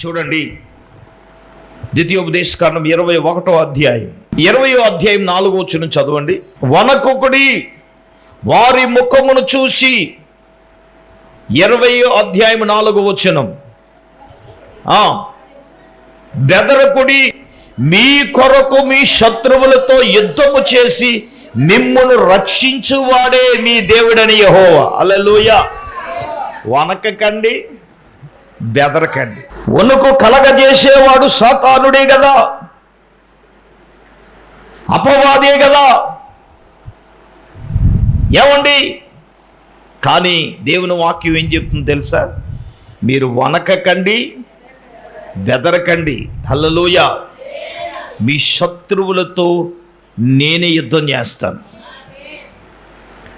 చూడండి, ద్వితీయోపదేశకాండం 21వ అధ్యాయం 20వ అధ్యాయం 4వ వచనం చదవండి. వనకొకడి వారి ముఖమును చూసి, 20వ అధ్యాయం 4వ వచనం, బెదరకుడి, మీ కొరకు మీ శత్రువులతో యుద్ధము చేసి మిమ్మును రక్షించువాడే మీ దేవుడని యెహోవా. హల్లెలూయా. వనకకండి, బెదరకండి. వణుకు కలగజేసేవాడు సాతానుడే కదా, అపవాదే కదా. ఏమండి, కానీ దేవుని వాక్యం ఏం చెప్తుంది తెలుసా? మీరు వనకకండి, బెదరకండి. హల్లెలూయా. మీ శత్రువులతో నేనే యుద్ధం చేస్తాను.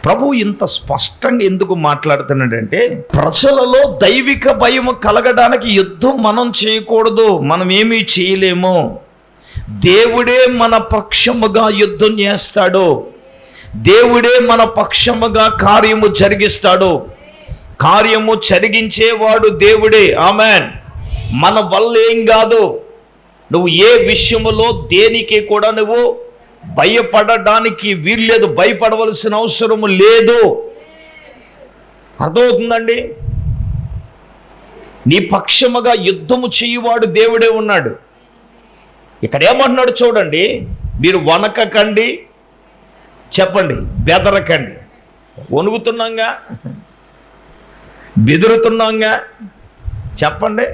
ప్రభు ఇంత స్పష్టంగా ఎందుకు మాట్లాడుతున్నాడంటే, ప్రజలలో దైవిక భయం కలగడానికి యుద్ధం మనం చేయకూడదు, మనం ఏమీ చేయలేము. దేవుడే మన పక్షముగా యుద్ధం చేస్తాడు, దేవుడే మన పక్షముగా కార్యము జరిగిస్తాడు. కార్యము జరిగించేవాడు దేవుడే. ఆమెన్. మన వల్ల ఏం కాదు. నువ్వు ఏ విషయములో దేనికి కూడా నువ్వు భయపడడానికి వీల్లేదు, భయపడవలసిన అవసరము లేదు. అర్థమవుతుందండి? నీ పక్షముగా యుద్ధము చేయువాడు దేవుడే ఉన్నాడు. ఇక్కడ ఏమంటున్నాడు చూడండి, మీరు వనకకండి, చెప్పండి, బెదరకండి. వణుకుతున్నాంగా, బెదురుతున్నాంగా, చెప్పండి.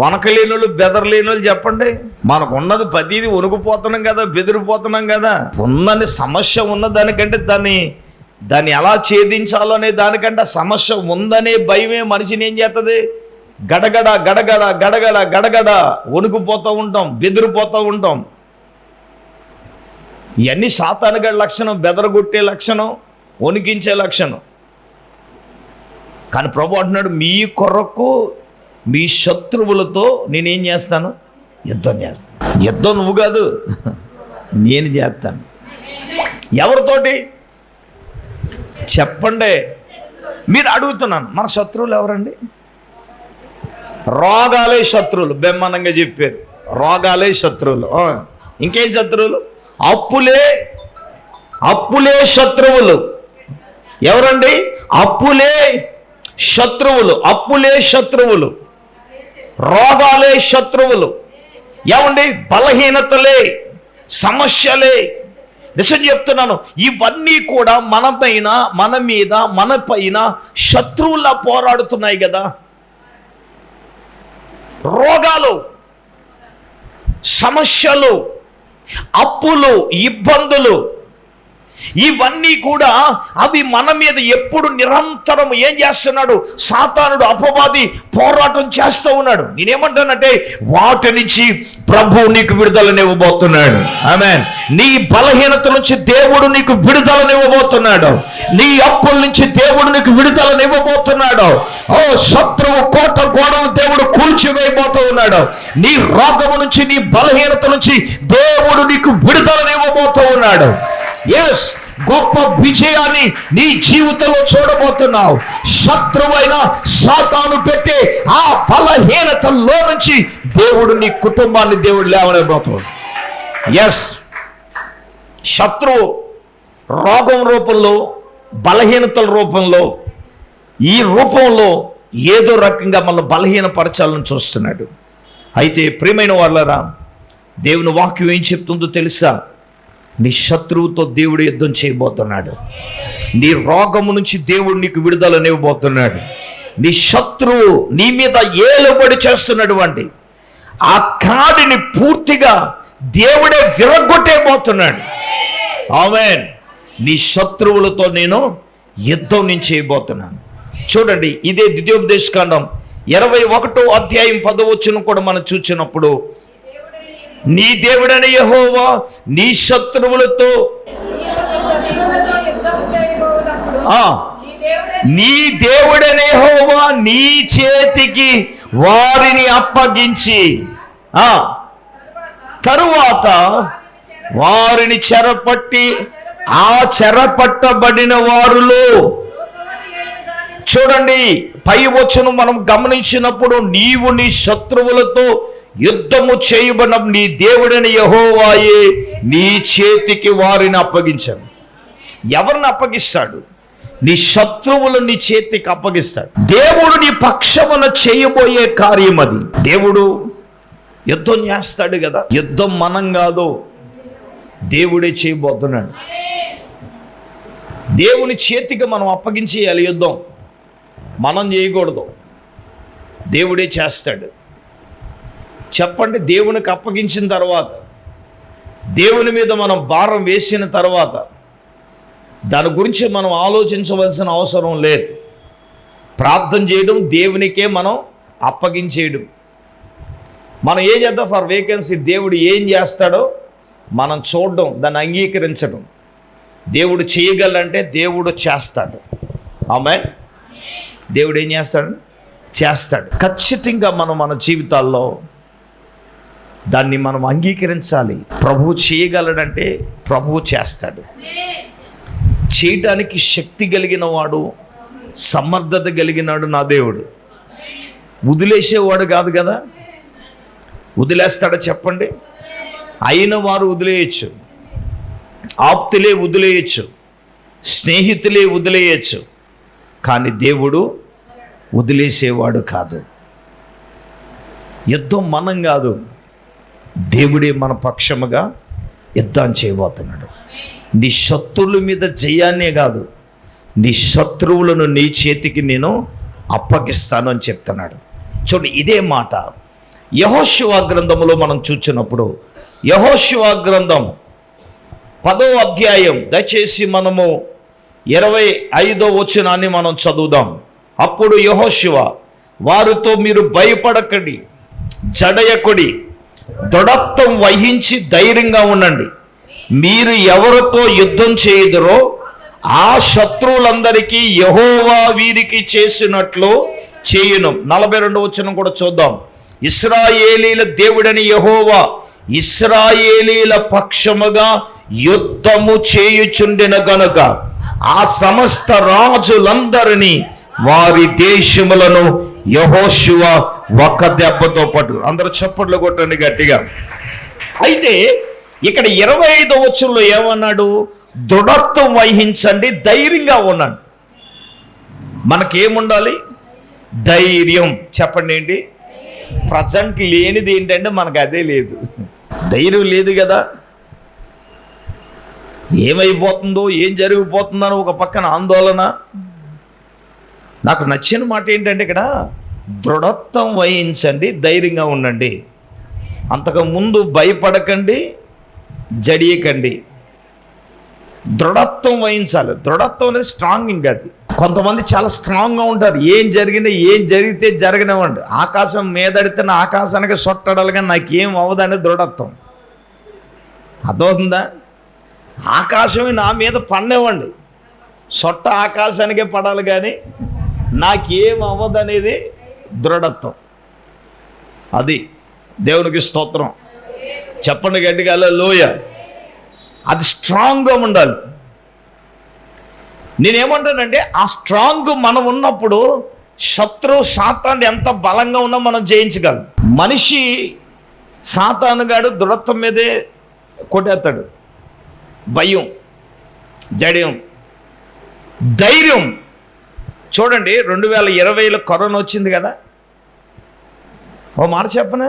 వనకలేని వాళ్ళు, బెదరలేని వాళ్ళు చెప్పండి. మనకు ఉన్నది ప్రతిదీ వణుకుపోతున్నాం కదా, బెదిరిపోతున్నాం కదా. ఉన్నది సమస్య ఉన్నదానికంటే దాన్ని ఎలా ఛేదించాలనే దానికంటే సమస్య ఉందనే భయమే మనిషిని ఏం చేస్తుంది? గడగడ గడగడ గడగడ గడగడ వణుకుపోతూ ఉంటాం, బెదిరిపోతూ ఉంటాం. ఇవన్నీ సాతానుగా లక్షణం, బెదరగొట్టే లక్షణం, వణికించే లక్షణం. కానీ ప్రభు అంటున్నాడు, మీ కొరకు మీ శత్రువులతో నేనేం చేస్తాను? యుద్ధం చేస్తాను. యుద్ధం నువ్వు కాదు, నేను చేస్తాను. ఎవరితోటి చెప్పండి. మీరు అడుగుతున్నాను, మన శత్రువులు ఎవరండి? రోగాలే శత్రువులు. బెమ్మనంగా చెప్పారు, రోగాలే శత్రువులు. ఇంకేం శత్రువులు? అప్పులే శత్రువులు. ఎవరండి? అప్పులే శత్రువులు, రోగాలే శత్రువులు. ఏమండి? బలహీనతలే, సమస్యలే. నిజం చెప్తున్నాను, ఇవన్నీ కూడా మన మీద మన పైన శత్రువులా పోరాడుతున్నాయి కదా. రోగాలు, సమస్యలు, అప్పులు, ఇబ్బందులు, ఇవన్నీ కూడా అవి మన మీద ఎప్పుడు నిరంతరం ఏం చేస్తున్నాడు? సాతానుడు, అపవాది పోరాటం చేస్తూ ఉన్నాడు. నేనేమంటానంటే, వాటి నుంచి ప్రభు నీకు విడుదలనివ్వబోతున్నాడు. ఆమేన్. నీ బలహీనత నుంచి దేవుడు నీకు విడుదలనివ్వబోతున్నాడు. నీ అప్పుల నుంచి దేవుడు నీకు విడుదలనివ్వబోతున్నాడు. శత్రువు కోట గోడను దేవుడు కూల్చివేయబోతూ ఉన్నాడు. నీ రోగము నుంచి, నీ బలహీనత నుంచి దేవుడు నీకు విడుదలనివ్వబోతూ ఉన్నాడు. ఎస్, గొప్ప విజయాన్ని నీ జీవితంలో చూడబోతున్నావు. శత్రువైన సాతాను పెట్టే ఆ బలహీనతల్లో నుంచి దేవుడు నీ కుటుంబాన్ని దేవుడు లేవనబోతున్నాడు. ఎస్, శత్రువు రోగం రూపంలో, బలహీనతల రూపంలో, ఈ రూపంలో ఏదో రకంగా మనల్ని బలహీనపరచాలని చూస్తున్నాడు. అయితే ప్రియమైన వాళ్ళరా, దేవుని వాక్యం ఏం చెప్తుందో తెలుసా? నీ శత్రువుతో దేవుడు యుద్ధం చేయబోతున్నాడు. నీ రోగము నుంచి దేవుడు నీకు విడుదలనివ్వబోతున్నాడు. నీ శత్రువు నీ మీద ఏలుబడి చేస్తున్నటువంటి ఆ కాడిని పూర్తిగా దేవుడే విరగొట్టేయబోతున్నాడు. ఆమేన్. నీ శత్రువులతో నేను యుద్ధం నేను చేయబోతున్నాను. చూడండి, ఇదే ద్వితీయోపదేశకాండం 21వ అధ్యాయం 10వ వచనం కూడా మనం చూసినప్పుడు, నీ దేవుడైన యెహోవా నీ శత్రువులతో నీ దేవుడైన యెహోవా నీ చేతికి వారిని అప్పగించి తరువాత వారిని చెరపట్టి ఆ చెరపట్టబడిన వారిలో చూడండి, పై వచనం మనం గమనించినప్పుడు, నీవు నీ శత్రువులతో యుద్ధము చేయబడిన నీ దేవుడైన యెహోవాయే నీ చేతికి వారిని అప్పగించాను. ఎవరిని అప్పగిస్తాడు? నీ శత్రువులు నీ చేతికి అప్పగిస్తాడు. దేవుడు నీ పక్షమున చేయబోయే కార్యం అది. దేవుడు యుద్ధం చేస్తాడు కదా. యుద్ధం మనం కాదు, దేవుడే చేయబోతున్నాడు. దేవుని చేతికి మనం అప్పగించేయాలి. యుద్ధం మనం చేయకూడదు, దేవుడే చేస్తాడు. చెప్పండి, దేవునికి అప్పగించిన తర్వాత, దేవుని మీద మనం భారం వేసిన తర్వాత దాని గురించి మనం ఆలోచించవలసిన అవసరం లేదు. ప్రార్థన చేయడం, దేవునికే మనం అప్పగించేయడం. మనం ఏం చేద్దాం? ఫర్ వేకెన్సీ దేవుడు ఏం చేస్తాడో మనం చూడడం, దాన్ని అంగీకరించడం. దేవుడు చేయగలంటే దేవుడు చేస్తాడు. ఆమేన్. దేవుడు ఏం చేస్తాడు? చేస్తాడు. ఖచ్చితంగా మనం మన జీవితాల్లో దాన్ని మనం అంగీకరించాలి. ప్రభువు చేయగలడంటే ప్రభువు చేస్తాడు. చేయడానికి శక్తి కలిగిన వాడు, సమర్థత కలిగినాడు నా దేవుడు. వదిలేసేవాడు కాదు కదా. వదిలేస్తాడా చెప్పండి? అయిన వారు వదిలేయచ్చు, ఆప్తులే వదిలేయచ్చు, స్నేహితులే వదిలేయచ్చు, కానీ దేవుడు వదిలేసేవాడు కాదు. యుద్ధం మనం కాదు, దేవుడే మన పక్షముగా యుద్ధం చేయబోతున్నాడు. నీ శత్రువుల మీద జయాన్నే కాదు, నీ శత్రువులను నీ చేతికి నేను అప్పగిస్తాను అని చెప్తున్నాడు. చూడండి, ఇదే మాట యెహోషువ గ్రంథములో మనం చూచినప్పుడు, యెహోషువ గ్రంథం 10వ అధ్యాయం, దయచేసి మనము 25వ వచనాన్ని మనం చదువుదాం. అప్పుడు యెహోషువ వారితో, మీరు భయపడకండి, జడయకుడి, దృఢత్వం వహించి ధైర్యంగా ఉండండి. మీరు ఎవరితో యుద్ధం చేయుదురో ఆ శత్రువులందరికీ యెహోవా వీరికి చేసినట్లు చేయును. 42వ వచనం కూడా చూద్దాం. ఇశ్రాయేలీల దేవుడని యెహోవా ఇశ్రాయేలీల పక్షముగా యుద్ధము చేయుచుండిన గనుక ఆ సమస్త రాజులందరినీ వారి దేశములను యెహోషువ ఒక్క దెబ్బతో పట్టు. అందరూ చప్పట్లు కొట్టండి గట్టిగా. అయితే ఇక్కడ 25వ వచనంలో ఏమన్నాడు? దృఢత్వం వహించండి, ధైర్యంగా ఉండండి. మనకేముండాలి? ధైర్యం. చెప్పండి ఏంటి? ప్రజెంట్ లేనిది ఏంటంటే మనకు అదే లేదు. ధైర్యం లేదు కదా. ఏమైపోతుందో, ఏం జరిగిపోతుందో ఒక పక్కన ఆందోళన. నాకు నచ్చిన మాట ఏంటంటే ఇక్కడ దృఢత్వం వహించండి, ధైర్యంగా ఉండండి. అంతకుముందు భయపడకండి, జడియకండి. దృఢత్వం వహించాలి. దృఢత్వం అనేది స్ట్రాంగ్. అది కొంతమంది చాలా స్ట్రాంగ్గా ఉంటారు. ఏం జరిగితే జరగనివ్వండి. ఆకాశం మీదడితే నా ఆకాశానికి సొట్టడాలి, కానీ నాకేం అవ్వదని దృఢత్వం. అర్థమవుతుందా? ఆకాశమే నా మీద పడినివ్వండి, సొట్ట ఆకాశానికే పడాలి, కానీ నాకేం అవ్వదనేది దృఢత్వం. అది దేవునికి స్తోత్రం. చెప్పండి గట్టిగా హల్లెలూయా. అది స్ట్రాంగ్గా ఉండాలి. నేనేమంటానంటే, ఆ స్ట్రాంగ్ మనం ఉన్నప్పుడు సాతాను ఎంత బలంగా ఉన్నా మనం జయించగలం. మనిషి సాతానుగాడు దృఢత్వం మీదే కొట్టేస్తాడు. భయం, జడ్యం, ధైర్యం. చూడండి, 2020లో కరోనా వచ్చింది కదా. ఓ మాట చెప్పనా,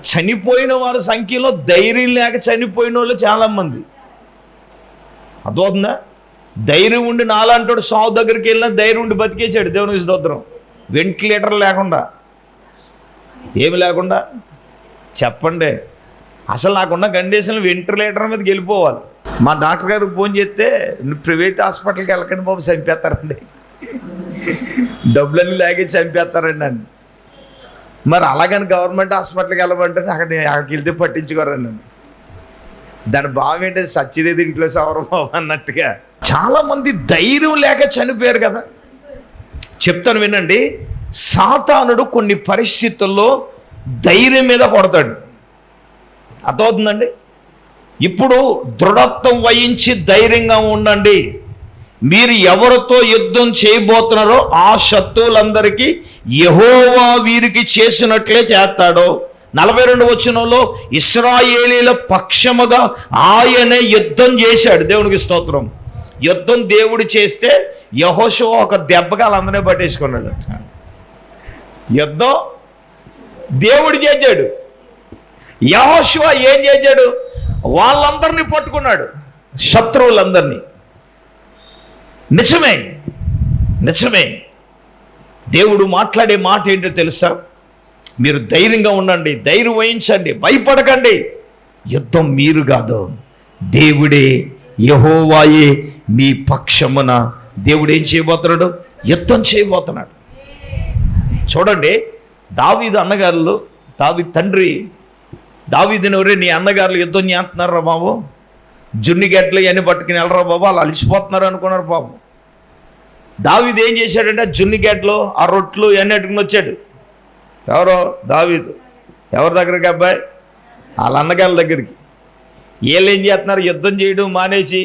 చనిపోయిన వారి సంఖ్యలో ధైర్యం లేక చనిపోయిన వాళ్ళు చాలామంది. అర్థమవుతుందా? ధైర్యం ఉండి నాలంటాడు సావు దగ్గరికి వెళ్ళినా ధైర్యం ఉండి బతికేసాడు. దేవునికి స్తోత్రం. వెంటిలేటర్ లేకుండా, ఏమి లేకుండా. చెప్పండి, అసలు నాకున్న కండిషన్ వెంటిలేటర్ మీదకి వెళ్ళిపోవాలి. మా డాక్టర్ గారికి ఫోన్ చేస్తే, ప్రైవేట్ హాస్పిటల్కి వెళ్ళకండి బాబు, చంపేస్తారండి, డబ్బులన్నీ లాగే చంపేస్తారండి అని. మరి అలాగని గవర్నమెంట్ హాస్పిటల్కి వెళ్ళమంటే అక్కడికి వెళ్తే పట్టించుకోరండి. దాని భావం ఏంటంటే సచ్చిదేది ఇంట్లో సవరం అన్నట్టుగా. చాలామంది ధైర్యం లేక చనిపోయారు కదా. చెప్తాను వినండి, సాతానుడు కొన్ని పరిస్థితుల్లో ధైర్యం మీద కొడతాడు. అర్థమవుతుందండి? ఇప్పుడు దృఢత్వం వహించి ధైర్యంగా ఉండండి. మీరు ఎవరితో యుద్ధం చేయబోతున్నారో ఆ శత్రువులందరికీ యెహోవా వీరికి చేసినట్లే చేస్తాడు. 42 వచనంలో ఇశ్రాయేలీల పక్షముగా ఆయనే యుద్ధం చేశాడు. దేవునికి స్తోత్రం. యుద్ధం దేవుడు చేస్తే యెహోషువ ఒక దెబ్బగా వాళ్ళందరినీ పట్టేసుకున్నాడు. యుద్ధం దేవుడు చేశాడు. యెహోషువ ఏం చేశాడు? వాళ్ళందరినీ పట్టుకున్నాడు, శత్రువులందరినీ. నిజమే, నిజమే. దేవుడు మాట్లాడే మాట ఏంటో తెలుసా? మీరు ధైర్యంగా ఉండండి, ధైర్యం వహించండి, భయపడకండి. యుద్ధం మీరు కాదు, దేవుడే, యెహోవాయే మీ పక్షమున. దేవుడు ఏం చేయబోతున్నాడు? యుద్ధం చేయబోతున్నాడు. చూడండి, దావీదు అన్నగారులు, దావీదు తండ్రి దావీదుని, ఎవరే నీ అన్నగారులు యుద్ధం చేస్తున్నారా బాబు, జున్ని గడ్డలు ఇవన్నీ పట్టుకుని వెళ్ళరా బాబు, వాళ్ళు అలిసిపోతున్నారు అనుకున్నారు బాబు. దావీదు ఏం చేశాడంటే జున్ని గడ్డలు, ఆ రొట్లు ఇవన్నీ అట్టుకుని వచ్చాడు. ఎవరో దావీదు. ఎవరి దగ్గరికి అబ్బాయి? వాళ్ళ అన్నగారుల దగ్గరికి. వీళ్ళు ఏం చేస్తున్నారు? యుద్ధం చేయడం మానేసి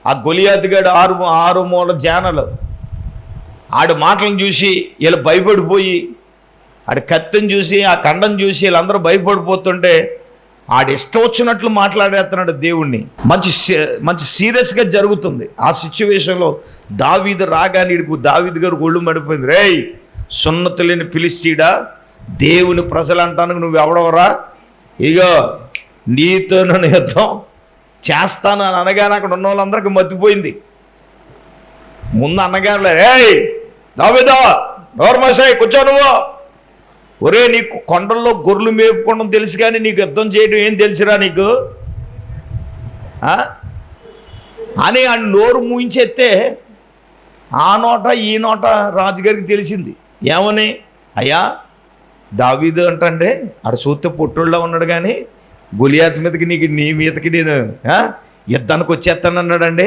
ఆ గొలియాతుగాడు ఆరు మూల జానలు ఆడి మాటలను చూసి వీళ్ళు భయపడిపోయి, ఆడి కత్తిని చూసి, ఆ కండం చూసి వీళ్ళందరూ భయపడిపోతుంటే ఆడి ఇష్టం వచ్చినట్లు మాట్లాడేస్తున్నాడు దేవుణ్ణి. మంచి సీరియస్గా జరుగుతుంది. ఆ సిచ్యువేషన్లో దావీదు రాగానే దావీదు గారు ఒళ్ళు మడిపోయింది. రేయ్ సున్నతి లేని ఫిలిష్తీయుడా, దేవుని ప్రజలు అంటానికి నువ్వు ఎవడవరా? ఇగో నీతో నన్ను యుద్ధం చేస్తాను అని అనగానే అక్కడ ఉన్న వాళ్ళందరికీ మర్చిపోయింది. ముందు అన్నగారులే, ఏయ్ దావీదా నోర్మసాయి కూర్చో నువ్వు, ఒరే నీకు కొండల్లో గొర్రెలు మేపుకోవడం తెలుసు కానీ నీకు యుద్ధం చేయడం ఏం తెలుసురా నీకు అని ఆ నోరు మూయించేస్తే ఆ నోట ఈ నోట రాజుగారికి తెలిసింది. ఏమని? అయ్యా దావీదు అంటే ఆడ చూస్తే పొట్టుల్లో ఉన్నాడు కానీ గొలియాతు మీదకి నీ మీదకి నేను యుద్ధానికి వచ్చేస్తాను అన్నాడండి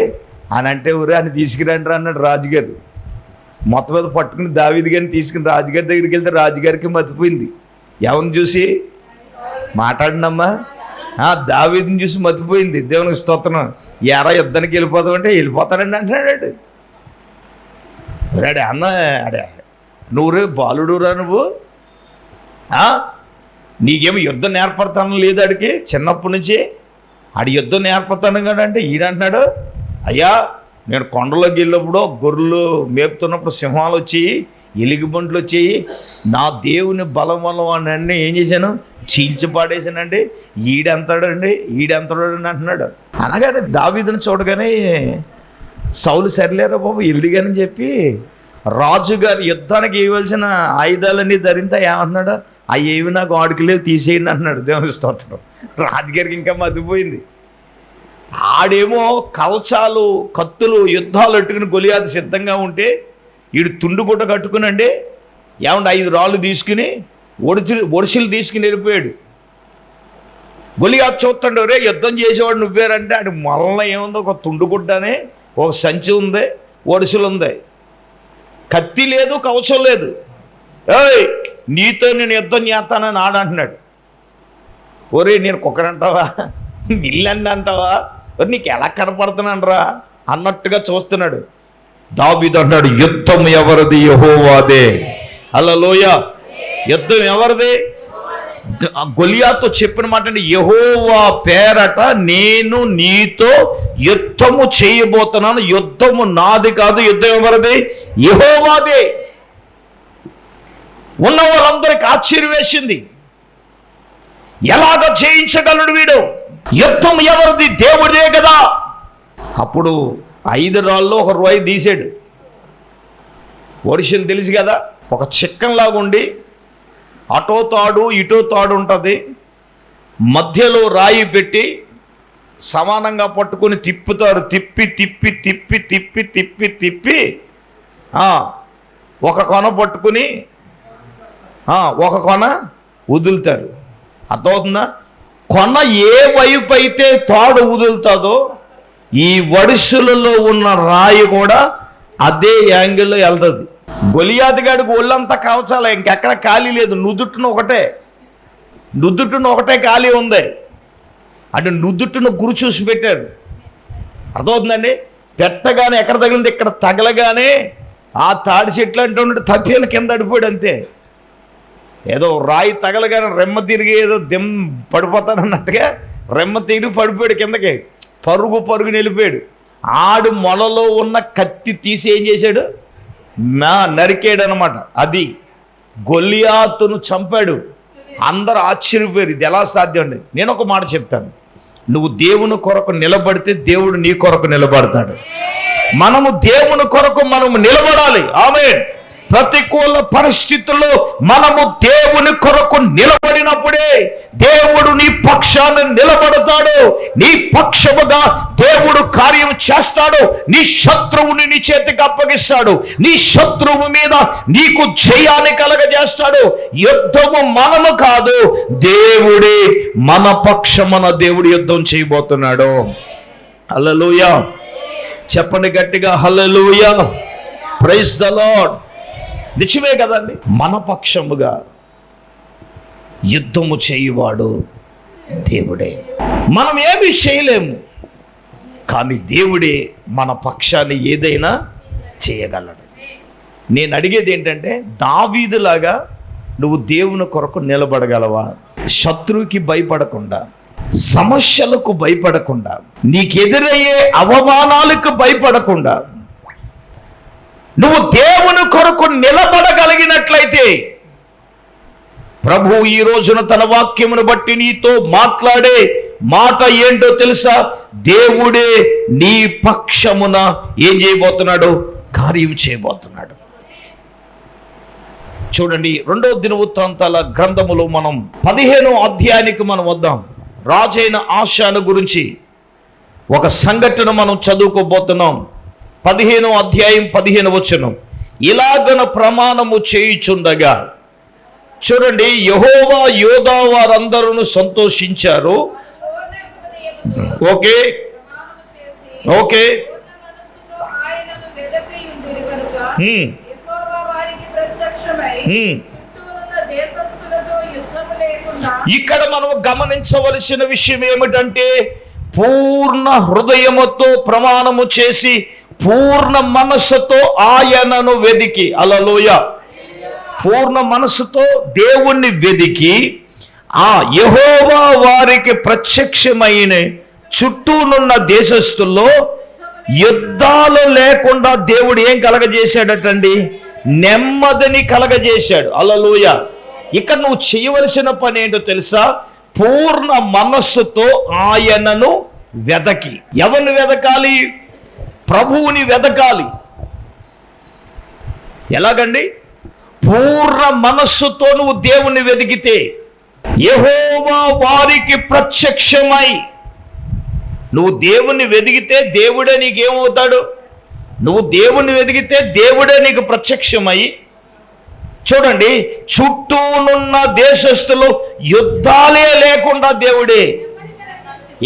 అని అంటే, ఊరే అని తీసుకురండి అన్నాడు రాజుగారు. మొత్తం మీద పట్టుకుని దావీదు గారిని తీసుకుని రాజుగారి దగ్గరికి వెళ్తే రాజుగారికి మతిపోయింది. ఎవరిని చూసి మాట్లాడినమ్మా? దావీదుని చూసి మతిపోయింది. దేవునికి స్తోత్రం. ఎరా యుద్ధానికి వెళ్ళిపోతావు అంటే వెళ్ళిపోతానండి అంటున్నాడు. అడే అన్న, అడే నువ్వురే బాలుడురా నువ్వు, నీకేమో యుద్ధం నేర్పడతాను లేదు ఆడికి చిన్నప్పటి నుంచి. ఆడి యుద్ధం నేర్పడతాను కదంటే ఈడంటున్నాడు, అయ్యా నేను కొండలోకి వెళ్ళినప్పుడు గొర్రెలు మేపుతున్నప్పుడు సింహాలు వచ్చి, ఎలుగుబంట్లు వచ్చి, నా దేవుని బలం వల్ల వాడిని ఏం చేశాను? చీల్చిపాడేసానండి. ఈడెంతాడండి అంటున్నాడు. అనగానే దావీదుని చూడగానే సౌలు సరిలేరా బాబు ఎల్దిగాని చెప్పి రాజుగారు యుద్ధానికి ఇవ్వాల్సిన ఆయుధాలన్నీ ధరింతా ఏమంటున్నాడు? అవి ఏమి నాకు వాడికి లేవు, తీసేయండి అంటున్నాడు. దేవుని స్తోత్రం. రాజుగారికి ఇంకా మతిపోయింది. ఆడేమో కవచాలు, కత్తులు, యుద్ధాలు పెట్టుకుని గొలియాతు సిద్ధంగా ఉంటే వీడు తుండుగుడ్డ కట్టుకునండి ఏమంటే 5 రాళ్ళు తీసుకుని ఒడిసిలు తీసుకుని వెళ్ళిపోయాడు. గొలియాతు చూస్తాడు, రే యుద్ధం చేసేవాడు నువ్వేరంటే ఆడి మొలన ఏముందో, ఒక తుండుగుడ్డనే, ఒక సంచి ఉంది, ఒడిసెలు ఉంది, కత్తి లేదు, కవచం లేదు. ఏయ్ నీతో నేను యుద్ధం చేస్తానని ఆడంటున్నాడు. ఒరే నేను కుక్కడంటావా, విల్లండి అంటావా, నీకు ఎలా కనపడుతున్నానరా అన్నట్టుగా చూస్తున్నాడు. దావీదు అన్నాడు, యుద్ధం ఎవరిది? యెహోవాదే. హల్లెలూయ. యుద్ధం ఎవరిది? గొలియాతో చెప్పిన మాట అంటే, యెహోవా పేరట నేను నీతో యుద్ధము చేయబోతున్నాను, యుద్ధము నాది కాదు, యుద్ధం ఎవరిది? యెహోవాదే. ఉన్న వాళ్ళందరికీ ఆశ్చర్యం వేసింది. ఎలాగ జయించగలడు వీడు? యుద్ధం ఎవరిది? దేవుడే కదా. అప్పుడు 5 రాళ్ళు ఒక రోయి తీసాడు. ఒడిసెలు తెలుసు కదా, ఒక చిక్కంలాగా ఉండి అటో తాడు ఇటో తాడు ఉంటుంది, మధ్యలో రాయి పెట్టి సమానంగా పట్టుకొని తిప్పుతారు. తిప్పి తిప్పి తిప్పి తిప్పి తిప్పి తిప్పి ఒక కొన పట్టుకుని ఒక కొన వదులుతారు. అర్థమవుతుందా? కొన ఏ వైపు అయితే తాడు వదులుతుందో ఈ వడిసెలలో ఉన్న రాయి కూడా అదే యాంగిల్లో వెళ్తుంది. గొలియాతు గాడికి ఒళ్ళంతా కవచాలి, ఇంకెక్కడ ఖాళీ లేదు. నుదుట్టున ఒకటే ఖాళీ ఉంది. అంటే నుదుట్టున గురి చూసి పెట్టారు. అర్థమవుతుందండి? పెట్టగానే ఎక్కడ తగిలింది, ఇక్కడ తగలగానే ఆ తాడి చెట్లు అంటూ ఉంటే తప్పేలు కింద అడిపోయాడు అంతే. ఏదో రాయి తగలగానే రెమ్మ తిరిగి ఏదో పడిపోతానన్నట్టుగా రెమ్మ తిరిగి పడిపోయాడు కిందకి. పరుగు నిలిపాడు. ఆడు మొలలో ఉన్న కత్తి తీసి ఏం చేశాడు, నరికాడు అనమాట. అది గొల్లియాతును చంపాడు. అందరూ ఆశ్చర్యపోయారు, ఇది ఎలా సాధ్యం అండి. నేను ఒక మాట చెప్తాను, నువ్వు దేవుని కొరకు నిలబడితే దేవుడు నీ కొరకు నిలబడతాడు. మనము దేవుని కొరకు మనము నిలబడాలి. ఆమేన్. ప్రతికూల పరిస్థితుల్లో మనము దేవుని కొరకు నిలబడినప్పుడే దేవుడు నీ పక్షాన నిలబడతాడు. నీ పక్షముగా దేవుడు కార్యం చేస్తాడు. నీ శత్రువుని నీ చేతికి అప్పగిస్తాడు. నీ శత్రువు మీద నీకు జయాన్ని కలగజేస్తాడు. యుద్ధము మనము కాదు, దేవుడే మన పక్షమున దేవుడు యుద్ధం చేయబోతున్నాడు. హల్లెలూయా. చెప్పండి గట్టిగా, హల్లెలూయా. Praise the lord. నిజమే కదండి, మన పక్షముగా యుద్ధము చేయువాడు దేవుడే. మనం ఏమీ చేయలేము, కానీ దేవుడే మన పక్షాన్ని ఏదైనా చేయగలడు. నేను అడిగేది ఏంటంటే, దావీదులాగా నువ్వు దేవుని కొరకు నిలబడగలవా? శత్రువుకి భయపడకుండా, సమస్యలకు భయపడకుండా, నీకెదురయ్యే అవమానాలకు భయపడకుండా నువ్వు దేవుని కొరకు నిలబడగలిగినట్లయితే, ప్రభు ఈ రోజున తన వాక్యమును బట్టి నీతో మాట్లాడే మాట ఏంటో తెలుసా? దేవుడే నీ పక్షమున ఏం చేయబోతున్నాడు? కార్యం చేయబోతున్నాడు. చూడండి, 2వ దినవృత్తాంతాల గ్రంథములో మనం 15వ అధ్యాయానికి మనం వద్దాం. రాజైన ఆషాను గురించి ఒక సంఘటన మనం చదువుకోబోతున్నాం. 15వ అధ్యాయం 15వ వచనం. ఇలాగన ప్రమాణము చేయుచుండగా, చూడండి, యెహోవా యోధా వారందరూ సంతోషించారు. ఓకే ఓకే ఇక్కడ మనం గమనించవలసిన విషయం ఏమిటంటే, పూర్ణ హృదయముతో ప్రమాణము చేసి పూర్ణ మనస్సుతో ఆయనను వెదికి, హల్లెలూయా, పూర్ణ మనస్సుతో దేవుణ్ణి వెదికి ఆ యెహోవా వారికి ప్రత్యక్షమైన చుట్టూనున్న దేశస్తుల్లో యుద్ధాలు లేకుండా దేవుడు ఏం కలగజేశాడటండి? నెమ్మదిని కలగజేశాడు. హల్లెలూయా. ఇక్కడ నువ్వు చేయవలసిన పని ఏంటో తెలుసా? పూర్ణ మనస్సుతో ఆయనను వెదకి. ఎవరిని వెదకాలి? ప్రభువుని వెదకాలి. ఎలాగండి? పూర్ణ మనస్సుతో నువ్వు దేవుణ్ణి వెదికితే యెహోవా వారికి ప్రత్యక్షమై, నువ్వు దేవుణ్ణి వెదికితే దేవుడే నీకేమవుతాడు? నువ్వు దేవుణ్ణి వెదికితే దేవుడే నీకు ప్రత్యక్షమై, చూడండి, చుట్టూనున్న దేశస్తులు యుద్ధాలే లేకుండా దేవుడే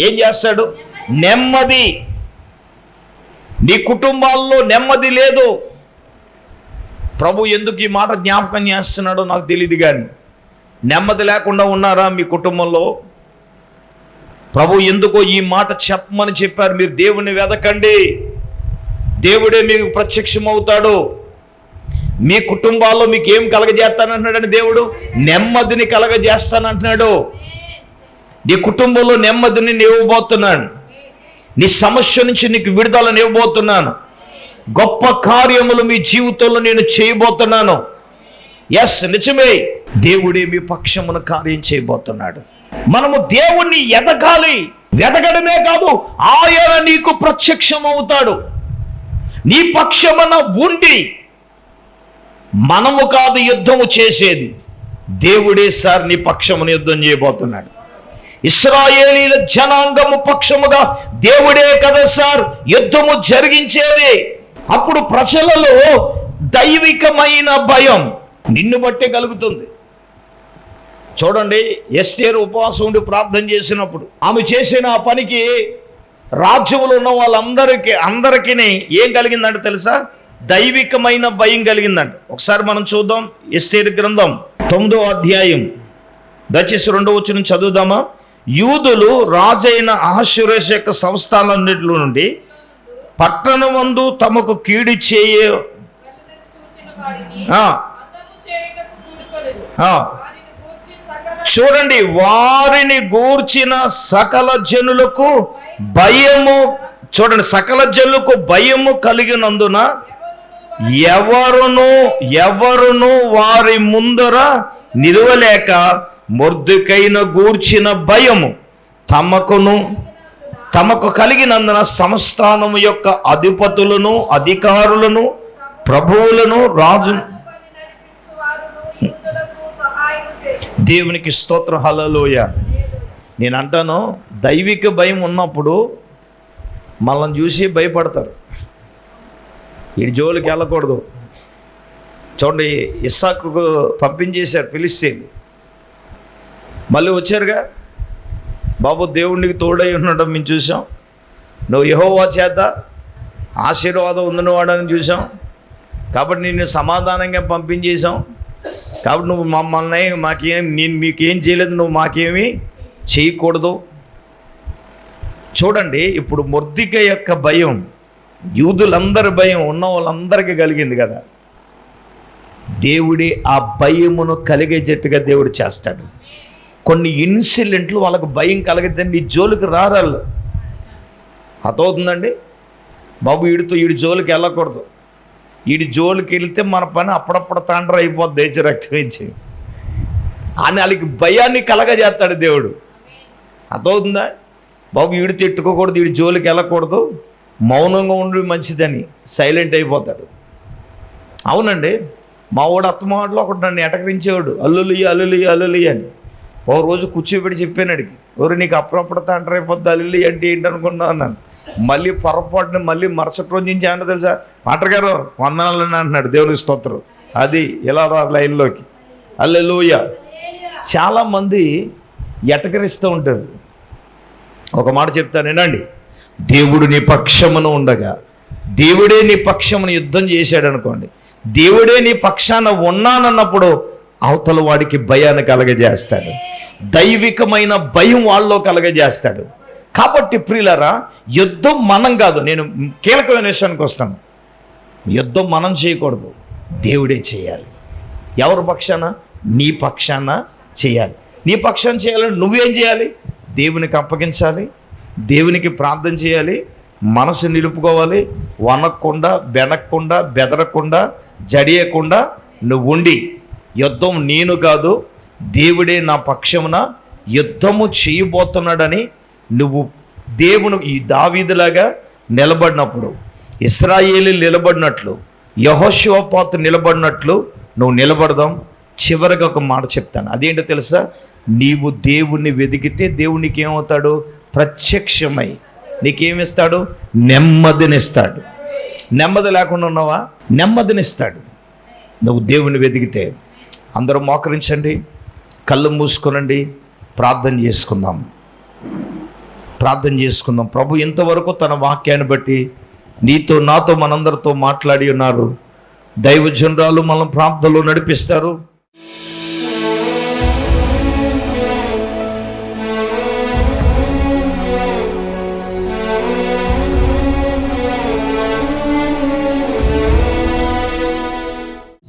ఏం చేస్తాడు? నెమ్మది. నీ కుటుంబాల్లో నెమ్మది లేదు. ప్రభు ఎందుకు ఈ మాట జ్ఞాపకం చేస్తున్నాడో నాకు తెలియదు, కానీ నెమ్మది లేకుండా ఉన్నారా మీ కుటుంబంలో? ప్రభు ఎందుకో ఈ మాట చెప్పమని చెప్పారు. మీరు దేవుని వెదకండి, దేవుడే మీకు ప్రత్యక్షం అవుతాడు. మీ కుటుంబాల్లో మీకు ఏం కలగజేస్తానంటున్నాడని దేవుడు? నెమ్మదిని కలగజేస్తానంటున్నాడు. నీ కుటుంబంలో నెమ్మదిని నేను ఇవ్వబోతున్నాను. నీ సమస్య నుంచి నీకు విడుదలను ఇవ్వబోతున్నాను. గొప్ప కార్యములు మీ జీవితంలో నేను చేయబోతున్నాను. ఎస్, నిజమే, దేవుడే మీ పక్షమున కార్యం చేయబోతున్నాడు. మనము దేవుణ్ణి ఎదగాలి. ఎదగడమే కాదు, ఆయన నీకు ప్రత్యక్షం అవుతాడు. నీ పక్షమున ఉండి, మనము కాదు యుద్ధము చేసేది, దేవుడే సార్ నీ పక్షమున యుద్ధం చేయబోతున్నాడు. ఇశ్రాయేలీల జనాంగము పక్షముగా దేవుడే కదా సార్ యుద్ధము జరిగించేది. అప్పుడు ప్రజలలో దైవికమైన భయం నిన్ను బట్టే కలుగుతుంది. చూడండి, ఎస్తేరు ఉపవాసం ఉండి ప్రార్థన చేసినప్పుడు ఆమె చేసిన ఆ పనికి రాజ్యంలో ఉన్న వాళ్ళందరికీ ఏం కలిగిందంటే తెలుసా? దైవికమైన భయం కలిగిందంట. ఒకసారి మనం చూద్దాం. ఎస్తేరు గ్రంథం 9వ అధ్యాయం, దయచేసి 2వ వచనం చదువుదామా? యూదులు రాజైన అహష్వేరోషు యొక్క సంస్థానాలన్నిటిలో నుండి పట్టణమందు తమకు కీడు చేయ చూడండి, వారిని గూర్చిన సకల జనులకు భయము, చూడండి, సకల జనులకు భయము కలిగినందున ఎవరును వారి ముందర నిలవలేక మొర్దెకైను గూర్చిన భయము తమకు కలిగినందున సంస్థానము యొక్క అధిపతులను, అధికారులను, ప్రభువులను, రాజు. దేవునికి స్తోత్రం, హల్లెలూయ. నేను అంటాను, దైవిక భయం ఉన్నప్పుడు మనల్ని చూసి భయపడతారు. ఈ జోలికి వెళ్ళకూడదు. చూడండి, ఇస్సాకుకు పంపించేశారు ఫిలిష్తీయులు. మళ్ళీ వచ్చారుగా, బాబు దేవునికి తోడై ఉండడం మేము చూసాం, నువ్వు యెహోవా చేత ఆశీర్వాదం ఉందినవాడని చూసాం, కాబట్టి నిన్ను సమాధానంగా పంపించేశాం, కాబట్టి నువ్వు మమ్మల్ని నేను మీకేం చేయలేదు, నువ్వు మాకేమీ చేయకూడదు. చూడండి, ఇప్పుడు మొర్దెకై యొక్క భయం యూదులందరి భయం ఉన్న వాళ్ళందరికీ కలిగింది కదా. దేవుడే ఆ భయమును కలిగేటట్టుగా దేవుడు చేస్తాడు. కొన్ని ఇన్సిడెంట్లు వాళ్ళకు భయం కలిగిద్దని నీ జోలికి రారాళ్ళు. అర్థమవుతుందండి బాబు, వీడి జోలికి వెళ్ళకూడదు. వీడి జోలికి వెళ్తే మన పని అప్పుడప్పుడు తాండ్ర అయిపోద్ది, దేశ రక్తం ఇచ్చి అని వాళ్ళకి భయాన్ని కలగజేస్తాడు దేవుడు. అర్థమవుతుందా బాబు, వీడి తిట్టుకోకూడదు, వీడి జోలికి వెళ్ళకూడదు, మౌనంగా ఉండి మంచిదని సైలెంట్ అయిపోతాడు. అవునండి, మా వాడు అత్తమాటలో ఒకటి నన్ను ఎటకరించేవాడు, అల్లులియ అల్లులియ అల్లులియ అని. ఓ రోజు కూర్చోబెట్టి చెప్పాను అడిగి, ఎవరు నీకు అప్పుడప్పుడు తండ్రి అయిపోద్ది అల్లులియ అంటే ఏంటనుకున్నావు అన్నాను. మళ్ళీ పొరపాటుని మళ్ళీ మరుసటి రోజు నుంచి ఏమన్నా తెలుసా, మాటర్ గారు వందనాలని అంటున్నాడు. దేవునికి స్తోత్రం. అది ఇలా లైన్లోకి హల్లెలూయా. చాలామంది ఎటకరిస్తూ ఉంటారు. ఒక మాట చెప్తాను వినండి, దేవుడు నీ పక్షమును ఉండగా, దేవుడే నీ పక్షమును యుద్ధం చేశాడు అనుకోండి, దేవుడే నీ పక్షాన ఉన్నానన్నప్పుడు అవతల వాడికి భయాన్ని కలగజేస్తాడు, దైవికమైన భయం వాళ్ళలో కలగజేస్తాడు. కాబట్టి ప్రియులారా, యుద్ధం మనం కాదు, నేను కీలకమైన విషయానికి వస్తాను. యుద్ధం మనం చేయకూడదు, దేవుడే చేయాలి. ఎవరి పక్షాన? నీ పక్షాన చేయాలి. నీ పక్షాన చేయాలంటే నువ్వేం చేయాలి? దేవునికి అప్పగించాలి, దేవునికి ప్రార్థన చేయాలి, మనసు నిలుపుకోవాలి, వనక్కుండా బెనక్కుండా బెదరకుండా జడియకుండా నువ్వు ఉండి, యుద్ధం నేను కాదు దేవుడే నా పక్షమున యుద్ధము చేయబోతున్నాడని నువ్వు దేవుని ఈ దావీదులాగా నిలబడినప్పుడు, ఇశ్రాయేలీయులు నిలబడినట్లు, యెహోషువపాతు నిలబడినట్లు నువ్వు నిలబడదాం. చివరిగా ఒక మాట చెప్తాను, అదేంటో తెలుసా? నీవు దేవుణ్ణి వెతికితే దేవునికి ఏమవుతాడు? ప్రత్యక్షమై నీకేమిస్తాడు? నెమ్మదినిస్తాడు. నెమ్మది లేకుండా ఉన్నావా? నెమ్మదినిస్తాడు నువ్వు దేవుని వెతికితే. అందరూ మోకరించండి, కళ్ళు మూసుకొనండి, ప్రార్థన చేసుకుందాం. ప్రభు ఇంతవరకు తన వాక్యాన్ని బట్టి నీతో నాతో మనందరితో మాట్లాడి ఉన్నారు. దైవజనురాలు మనం ప్రార్థనలో నడిపిస్తారు.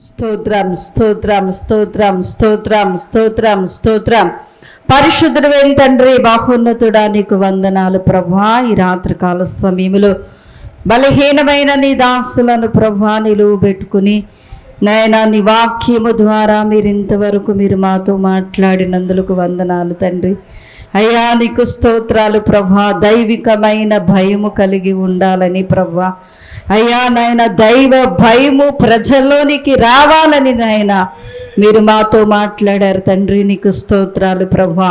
స్తోత్రం స్తోత్రం స్తోత్రం స్తోత్రం స్తోత్రం స్తోత్రం. పరిశుద్ధుడైన తండ్రి, మహోన్నతుడా, నీకు వందనాలు ప్రభువా. ఈ రాత్రికాల సమయంలో బలహీనమైన నీ దాసులను ప్రభువా నిలువ పెట్టుకుని నాయనా, నీ వాక్యము ద్వారా మీరు మాతో మాట్లాడినందుకు వందనాలు తండ్రి. అయ్యా నీకు స్తోత్రాలు ప్రభువా. దైవికమైన భయము కలిగి ఉండాలని ప్రభువా, అయ్యా నాయన దైవ భయము ప్రజల్లోనికి రావాలని నాయన మీరు మాతో మాట్లాడారు తండ్రి. నీకు స్తోత్రాలు ప్రభువా.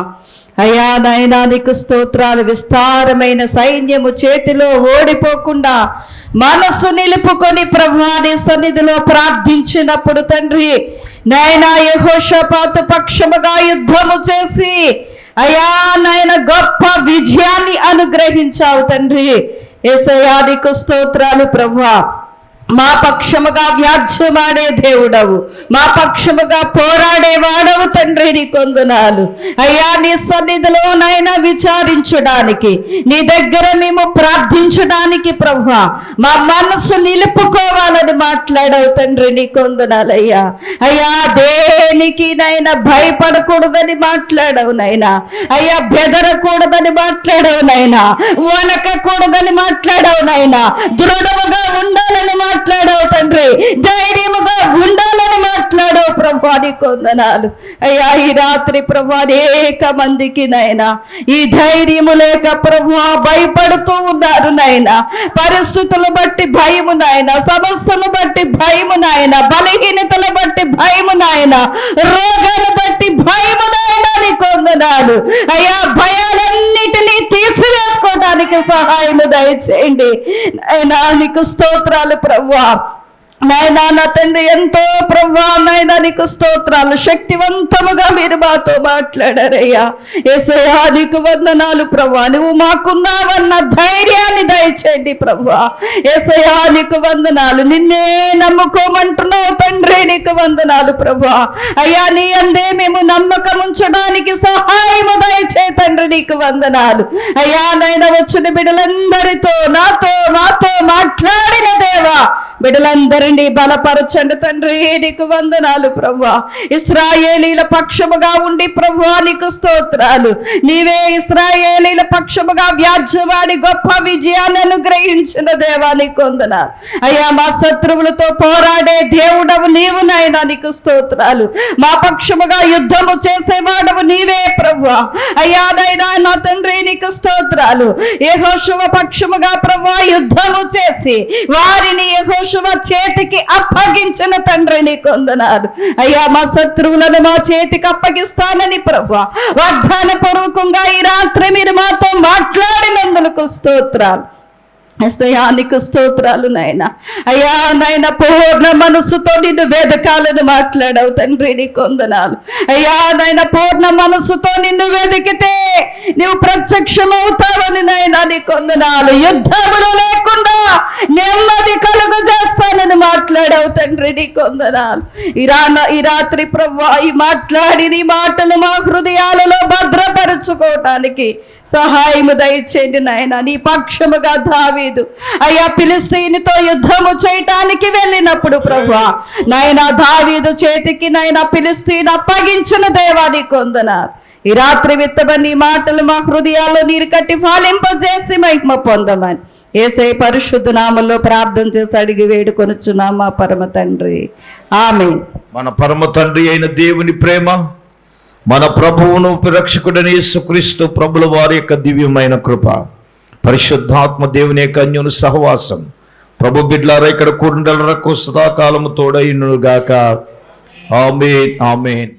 అయ్యా నాయనా నీకు స్తోత్రాలు. విస్తారమైన సైన్యము చేతిలో ఓడిపోకుండా మనసు నిలుపుకొని ప్రభువా నీ సన్నిధిలో ప్రార్థించినప్పుడు తండ్రి నాయనా యెహోషాపాతు పక్షముగా యుద్ధము చేసి అయ్యా నాయన గొప్ప విజయాన్ని అనుగ్రహించావు తండ్రి. యేసయ్యా నీకు స్తోత్రాలు ప్రభువా. మా పక్షముగా వ్యాజ్యమాడే దేవుడవు, మా పక్షముగా పోరాడే వాడవు తండ్రి. నీ కొందనాలు అయ్యా. నీ సన్నిధిలో నైనా విచారించడానికి, నీ దగ్గర మేము ప్రార్థించడానికి ప్రభువా మా మనసు నిలుపుకోవాలని మాట్లాడవు తండ్రి. నీ కొందనాలయ్యా. అయ్యా దేనికి నైనా భయపడకూడదని మాట్లాడవు నైనా. అయ్యా బెదరకూడదని మాట్లాడవు నైనా. వనకకూడదని మాట్లాడవు నైనా. దృఢముగా ఉండాలని మాట్లాడవు తండ్రి. ధైర్యముగా ఉండాలని మాట్లాడవు ప్రభా. నీ కొందనాలు అయ్యా. ఈ రాత్రి ప్రభా అనేక మందికి నైనా ఈ ధైర్యము లేక ప్రభా భయపడుతూ ఉన్నారు నైనా. పరిస్థితులు బట్టి భయము నాయన, సమస్యలు బట్టి భయము నాయన, బలహీనతలు బట్టి భయము నాయన, రోగాలు బట్టి భయము నాయన. నీ కొందనాలు అయ్యా. భయాలన్నిటినీ తీసివేసుకోవడానికి సహాయము దయచేయండి నాయనా. నీకు స్తోత్రాలు ప్రభువా. నాయనా నా తండ్రి ఎంతో ప్రభువా నాయనా నీకు స్తోత్రాలు. శక్తివంతముగా మీరు మాతో మాట్లాడారయ్యా. యేసయ్యా నీకు వందనాలు ప్రభువా. నువ్వు మాకున్నావన్న ధైర్యాన్ని దయచేయండి ప్రభువా. యేసయ్యా నీకు వందనాలు. నిన్నే నమ్ముకోమంటున్నావు తండ్రి. నీకు వందనాలు ప్రభువా. అయ్యా నీ అందే మేము నమ్మకం ఉంచడానికి సహాయము దయచే తండ్రి. నీకు వందనాలు అయ్యా. నాయన వచ్చిన బిడ్డలందరితో నాతో మాట్లాడిన దేవా బిడ్డలందరినీ బలపరచండి తండ్రి. నీకు వందనాలు ప్రభువా. ఇశ్రాయేలీల పక్షముగా ఉండి ప్రభువా నీకు స్తోత్రాలు. నీవే ఇశ్రాయేలీల పక్షముగా వ్యాజ్యవాడి గొప్ప విజయాన్ని అనుగ్రహించిన దేవా నీకు వందనాలు అయ్యా. మా శత్రువులతో పోరాడే దేవుడవు నీవు నాయనా. నీకు స్తోత్రాలు. మా పక్షముగా యుద్ధము చేసేవాడవు నీవే ప్రభువా అయ్యా. నాయనా నా తండ్రి నీకు స్తోత్రాలు. యెహోషువ పక్షముగా ప్రభువా యుద్ధము చేసి వారిని యెహోషువ చేతికి అప్పగించిన తండ్రి నీకు వందనాలు అయ్యా. మా శత్రువులను మా చేతికి అప్పగిస్తానని ప్రభువా వాగ్దాన పూర్వకంగా ఈ రాత్రి మీరు మాతో మాట్లాడినందుకు స్తోత్రాలు. నీకు స్తోత్రాలు నాయన అయ్యా. నాయన పూర్ణ మనసుతో నిన్ను వెదకాలని మాట్లాడావు తండ్రి. నీకు వందనాలు అయ్యా. నాయన పూర్ణ మనసుతో నిన్ను వెతికితే నువ్వు ప్రత్యక్షమవుతావని నాయన నీకు వందనాలు. యుద్ధములు లేకుండా నెమ్మది కలుగు చేస్తానని మాట్లాడావు తండ్రి. నీకు వందనాలు. ఈ రాత్రి ప్రభువా ఈ మాట్లాడి నీ మాటలు మా హృదయాలలో భద్రపరచుకోవటానికి సహాయము దయచేయండి నాయన. నీ పక్షముగా దావీదు అయ్యా ఫిలిష్తీయునితో యుద్ధము చేయటానికి వెళ్ళినప్పుడు ప్రభువా నాయన దావీదు చేతికి నాయన ఫిలిష్తీయుని అప్పగించిన దేవా నీకు వందనాలు. ఈ రాత్రి విత్తబడి నీ మాటలు మా హృదయాల్లో నీరు కట్టి ఫలింపజేసి మహిమ పొందమని యేసయ్య పరిశుద్ధ నామములో ప్రార్థన చేసి అడిగి వేడుకొనుచున్నాము మా పరమ తండ్రి. ఆమేన్. మన పరమ తండ్రి అయిన దేవుని ప్రేమ, మన ప్రభువును రక్షకుడైన యేసుక్రీస్తు ప్రభుల వారి యొక్క దివ్యమైన కృప, పరిశుద్ధాత్మ దేవుని యొక్క అన్యోన్య సహవాసం ప్రభు బిడ్డలారా ఇక్కడ కూడుండలకు సదాకాలము తోడైనను గాక. ఆమేన్ ఆమేన్.